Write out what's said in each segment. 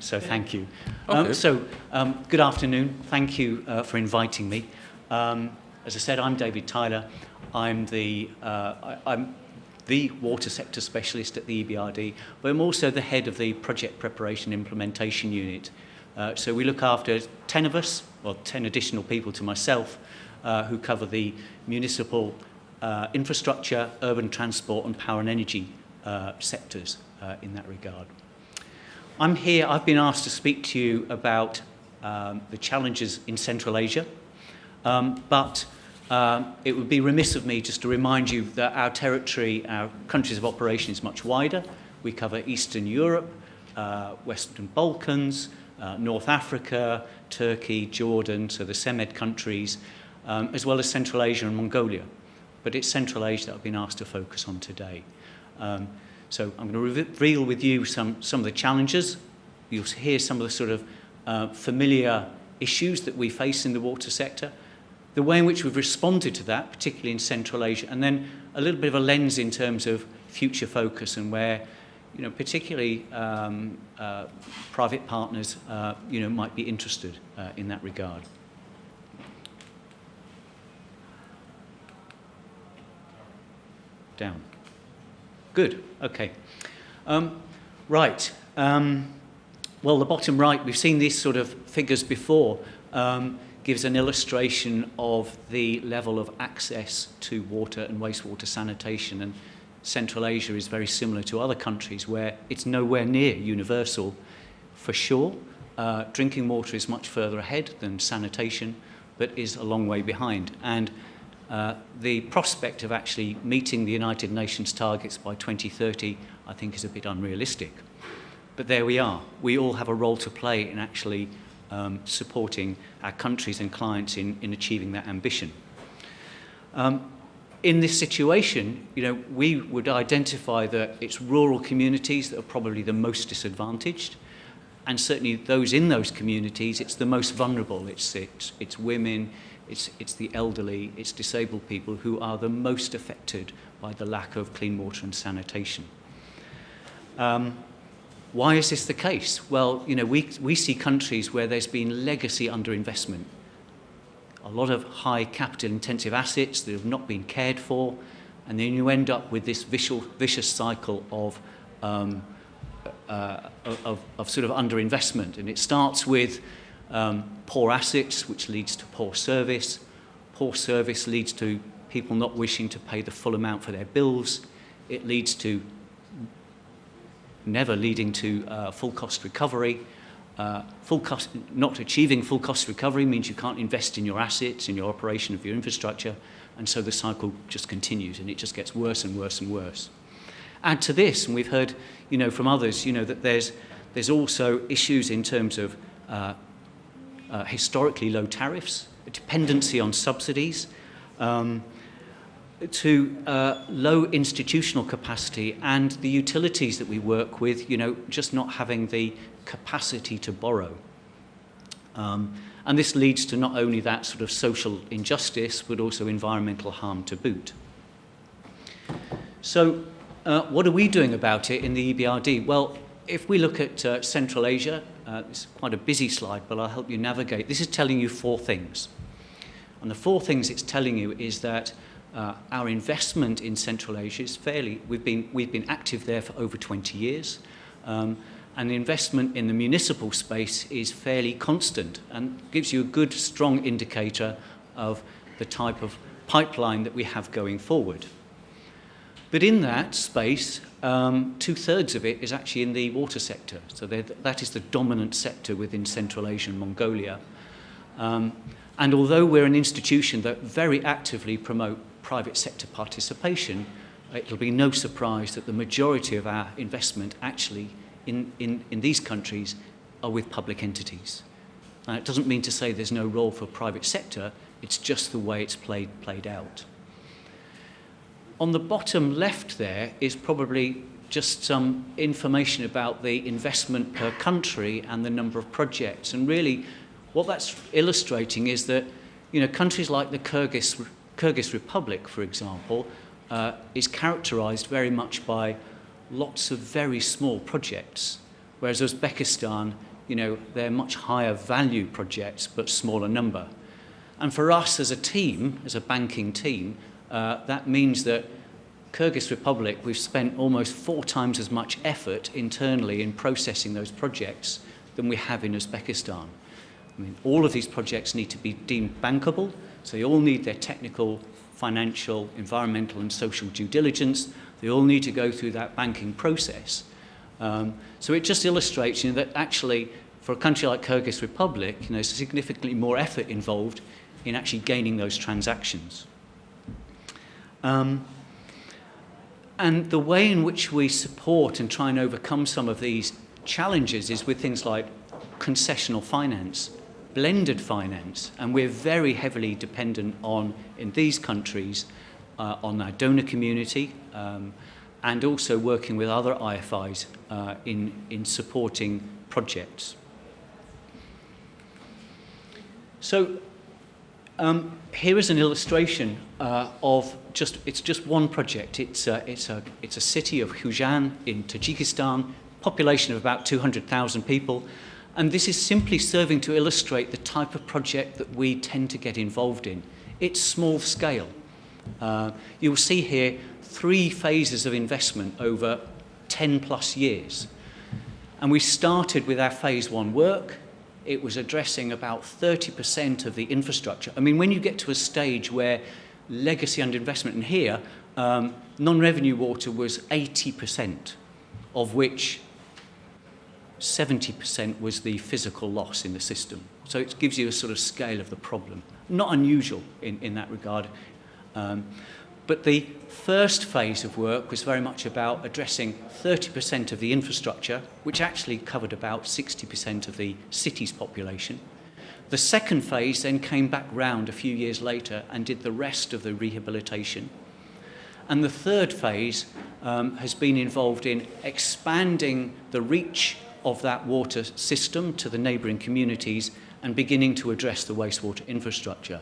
So thank you. Okay. Good afternoon. Thank you for inviting me. As I said, I'm David Tyler. I'm the water sector specialist at the EBRD, but I'm also the head of the project preparation implementation unit. So we look after 10 of us, or 10 additional people to myself, who cover the municipal infrastructure, urban transport and power and energy sectors in that regard. I'm here, I've been asked to speak to you about the challenges in Central Asia, but it would be remiss of me just to remind you that our territory, our countries of operation is much wider. We cover Eastern Europe, Western Balkans, North Africa, Turkey, Jordan, so the CEMED countries, as well as Central Asia and Mongolia. But it's Central Asia that I've been asked to focus on today. So I'm going to reveal with you some of the challenges. You'll hear some of the sort of familiar issues that we face in the water sector, the way in which we've responded to that, particularly in Central Asia, and then a little bit of a lens in terms of future focus and where, particularly private partners, might be interested in that regard. Down. Good, okay. Right, well, the bottom right, we've seen these sort of figures before, gives an illustration of the level of access to water and wastewater sanitation, and Central Asia is very similar to other countries where it's nowhere near universal. For sure, drinking water is much further ahead than sanitation, but is a long way behind. And the prospect of actually meeting the United Nations targets by 2030, I think, is a bit unrealistic. But there we are. We all have a role to play in actually supporting our countries and clients in achieving that ambition. In this situation, we would identify that it's rural communities that are probably the most disadvantaged, and certainly those in those communities, it's the most vulnerable. It's women, it's the elderly, it's disabled people who are the most affected by the lack of clean water and sanitation. Why is this the case? Well, we see countries where there's been legacy underinvestment, a lot of high capital intensive assets that have not been cared for, and then you end up with this vicious cycle of sort of underinvestment. And it starts with poor assets, which leads to poor service. Poor service leads to people not wishing to pay the full amount for their bills. It leads to never leading to full cost recovery. Not achieving full cost recovery means you can't invest in your assets, in your operation of your infrastructure, and so the cycle just continues, and it just gets worse and worse and worse. Add to this, and we've heard, from others, that there's also issues in terms of historically low tariffs, a dependency on subsidies, to low institutional capacity, and the utilities that we work with, just not having the capacity to borrow. And this leads to not only that sort of social injustice, but also environmental harm to boot. So what are we doing about it in the EBRD? Well, if we look at Central Asia, it's quite a busy slide, but I'll help you navigate. This is telling you 4 things. And the 4 things it's telling you is that our investment in Central Asia is we've been active there for over 20 years. And the investment in the municipal space is fairly constant and gives you a good, strong indicator of the type of pipeline that we have going forward. But in that space, 2/3 of it is actually in the water sector. So that is the dominant sector within Central Asia and Mongolia. And although we're an institution that very actively promote private sector participation, it'll be no surprise that the majority of our investment actually in these countries are with public entities. Now, it doesn't mean to say there's no role for private sector, it's just the way it's played out. On the bottom left there is probably just some information about the investment per country and the number of projects. And really, what that's illustrating is that, countries like the Kyrgyz Republic, for example, is characterized very much by lots of very small projects, whereas Uzbekistan they're much higher value projects, but smaller number. And for us as a team, as a banking team, that means that Kyrgyz Republic, we've spent almost 4 times as much effort internally in processing those projects than we have in Uzbekistan. I mean, all of these projects need to be deemed bankable, so they all need their technical, financial, environmental and social due diligence. They all need to go through that banking process. So it just illustrates that actually for a country like Kyrgyz Republic, there's significantly more effort involved in actually gaining those transactions. And the way in which we support and try and overcome some of these challenges is with things like concessional finance, blended finance, and we're very heavily dependent on, in these countries, on our donor community, and also working with other IFIs in supporting projects. So here is an illustration of it's just one project. It's a city of Khuzan in Tajikistan, population of about 200,000 people, and this is simply serving to illustrate the type of project that we tend to get involved in. It's small scale. You'll see here 3 phases of investment over 10 plus years. And we started with our phase 1 work. It was addressing about 30% of the infrastructure. I mean, when you get to a stage where legacy underinvestment, and here, non-revenue water was 80%, of which 70% was the physical loss in the system. So it gives you a sort of scale of the problem. Not unusual in that regard. But the first phase of work was very much about addressing 30% of the infrastructure, which actually covered about 60% of the city's population. The second phase then came back round a few years later and did the rest of the rehabilitation. And the third phase has been involved in expanding the reach of that water system to the neighbouring communities and beginning to address the wastewater infrastructure.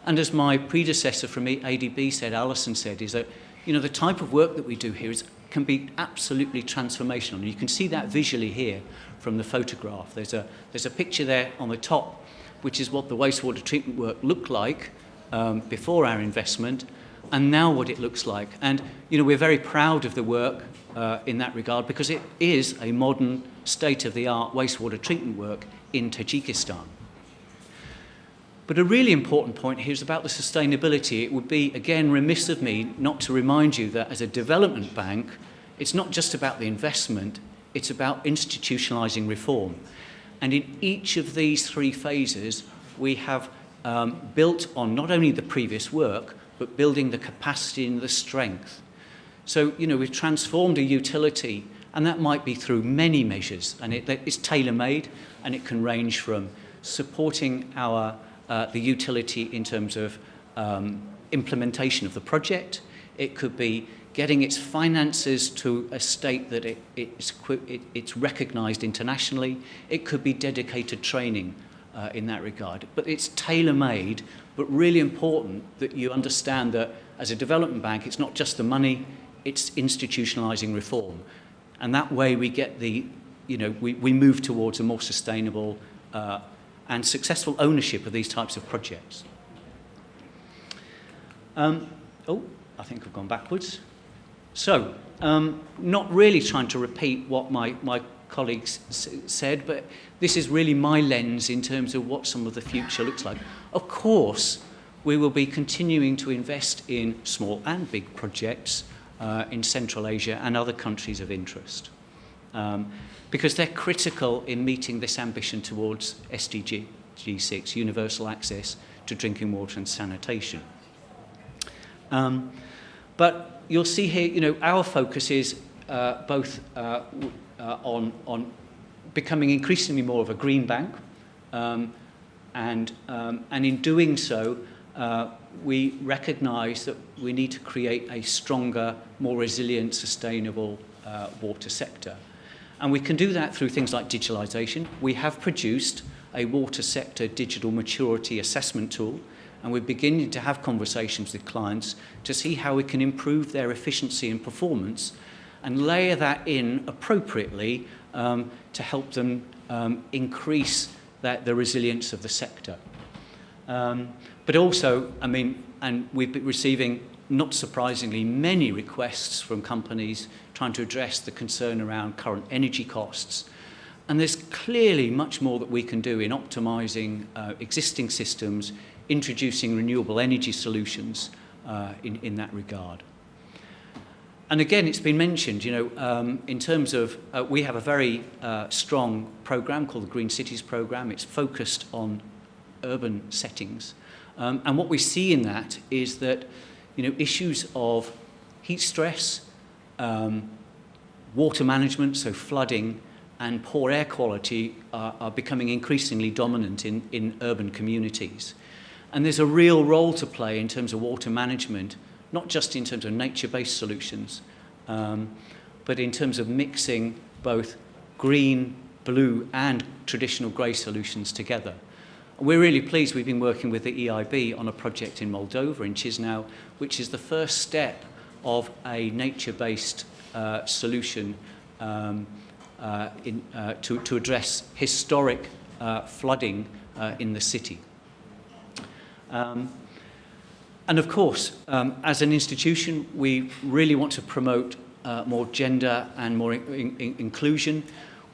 And as my predecessor from ADB said, Alison said, is that the type of work that we do here can be absolutely transformational. And you can see that visually here from the photograph. There's a picture there on the top, which is what the wastewater treatment work looked like before our investment, and now what it looks like. And we're very proud of the work in that regard, because it is a modern, state-of-the-art wastewater treatment work in Tajikistan. But a really important point here is about the sustainability. It would be, again, remiss of me not to remind you that as a development bank, it's not just about the investment, it's about institutionalising reform. And in each of these 3 phases, we have built on not only the previous work, but building the capacity and the strength. So, we've transformed a utility, and that might be through many measures, and it's tailor-made, and it can range from supporting the utility in terms of implementation of the project. It could be getting its finances to a state that it's recognised internationally. It could be dedicated training in that regard. But it's tailor-made, but really important that you understand that as a development bank, it's not just the money, it's institutionalising reform. And that way we get we move towards a more sustainable and successful ownership of these types of projects. I think I've gone backwards. So, not really trying to repeat what my colleagues said, but this is really my lens in terms of what some of the future looks like. Of course, we will be continuing to invest in small and big projects in Central Asia and other countries of interest, because they're critical in meeting this ambition towards SDG 6, universal access to drinking water and sanitation. But you'll see here, our focus is both on becoming increasingly more of a green bank, and in doing so, we recognise that we need to create a stronger, more resilient, sustainable water sector. And we can do that through things like digitalisation. We have produced a water sector digital maturity assessment tool, and we're beginning to have conversations with clients to see how we can improve their efficiency and performance and layer that in appropriately to help them increase the resilience of the sector. But also, I mean, and we've been receiving, not surprisingly, many requests from companies trying to address the concern around current energy costs. And there's clearly much more that we can do in optimizing existing systems, introducing renewable energy solutions in that regard. And again, it's been mentioned, in terms of, we have a very strong program called the Green Cities Program. It's focused on urban settings. And what we see in that is that, issues of heat stress, water management, so flooding, and poor air quality are becoming increasingly dominant in urban communities. And there's a real role to play in terms of water management, not just in terms of nature-based solutions, but in terms of mixing both green, blue, and traditional grey solutions together. We're really pleased. We've been working with the EIB on a project in Moldova, in Chisinau, which is the first step of a nature-based solution to address historic flooding in the city. And of course, as an institution, we really want to promote more gender and more inclusion.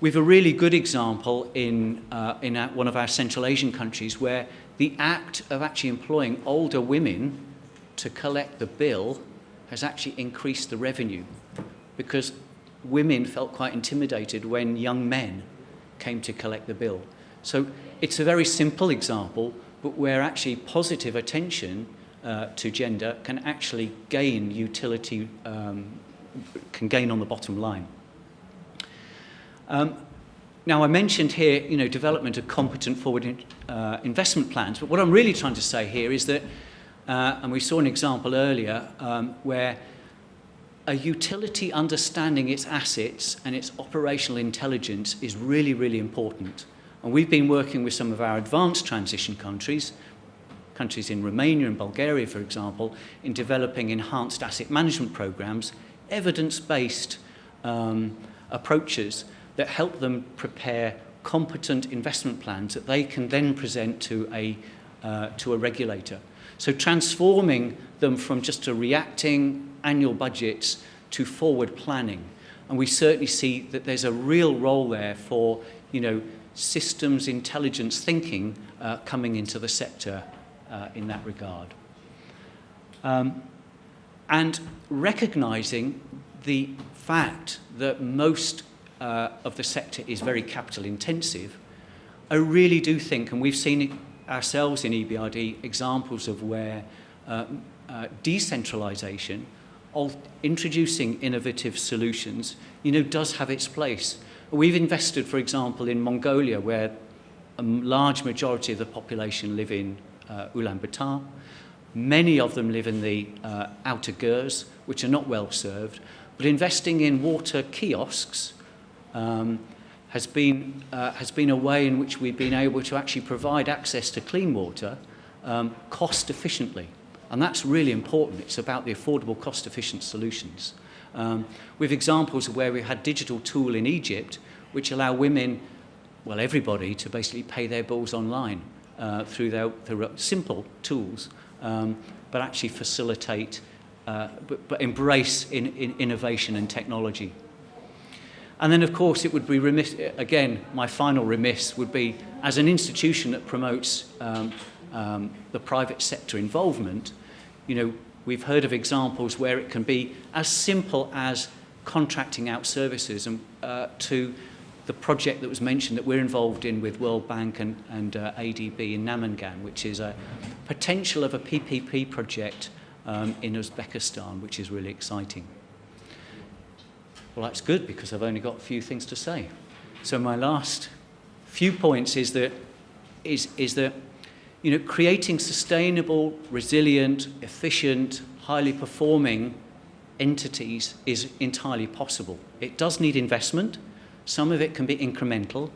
We have a really good example in one of our Central Asian countries where the act of actually employing older women to collect the bill has actually increased the revenue, because women felt quite intimidated when young men came to collect the bill. So it's a very simple example, but where actually positive attention to gender can actually gain utility, can gain on the bottom line. Now, I mentioned here, development of competent forward investment plans, but what I'm really trying to say here is that, and we saw an example earlier, where a utility understanding its assets and its operational intelligence is really, really important. And we've been working with some of our advanced transition countries in Romania and Bulgaria, for example, in developing enhanced asset management programs, evidence-based approaches that help them prepare competent investment plans that they can then present to a regulator. So transforming them from just a reacting annual budgets to forward planning. And we certainly see that there's a real role there for, systems intelligence thinking coming into the sector in that regard. And recognizing the fact that most of the sector is very capital intensive, I really do think, and we've seen it ourselves in EBRD, examples of where decentralization, of introducing innovative solutions, does have its place. We've invested, for example, in Mongolia, where a large majority of the population live in Ulaanbaatar. Many of them live in the outer GERS, which are not well served. But investing in water kiosks has been a way in which we've been able to actually provide access to clean water cost efficiently. And that's really important. It's about the affordable, cost-efficient solutions. With examples of where we had digital tool in Egypt, which allow women, well, everybody, to basically pay their bills online through their simple tools, but actually facilitate, but embrace innovation and technology. And then, of course, it would be remiss, again, my final remiss would be, as an institution that promotes the private sector involvement, we've heard of examples where it can be as simple as contracting out services and to the project that was mentioned that we're involved in with World Bank and ADB in Namangan, which is a potential of a PPP project in Uzbekistan, which is really exciting. Well, that's good, because I've only got a few things to say. So my last few points is that creating sustainable, resilient, efficient, highly performing entities is entirely possible. It does need investment. Some of it can be incremental.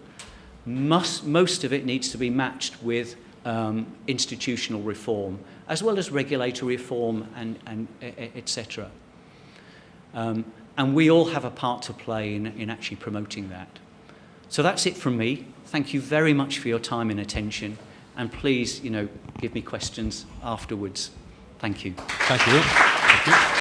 Most of it needs to be matched with institutional reform, as well as regulatory reform and etc. And we all have a part to play in actually promoting that. So that's it from me. thank you very much for your time and attention, and please, give me questions afterwards. Thank you. Thank you. Thank you.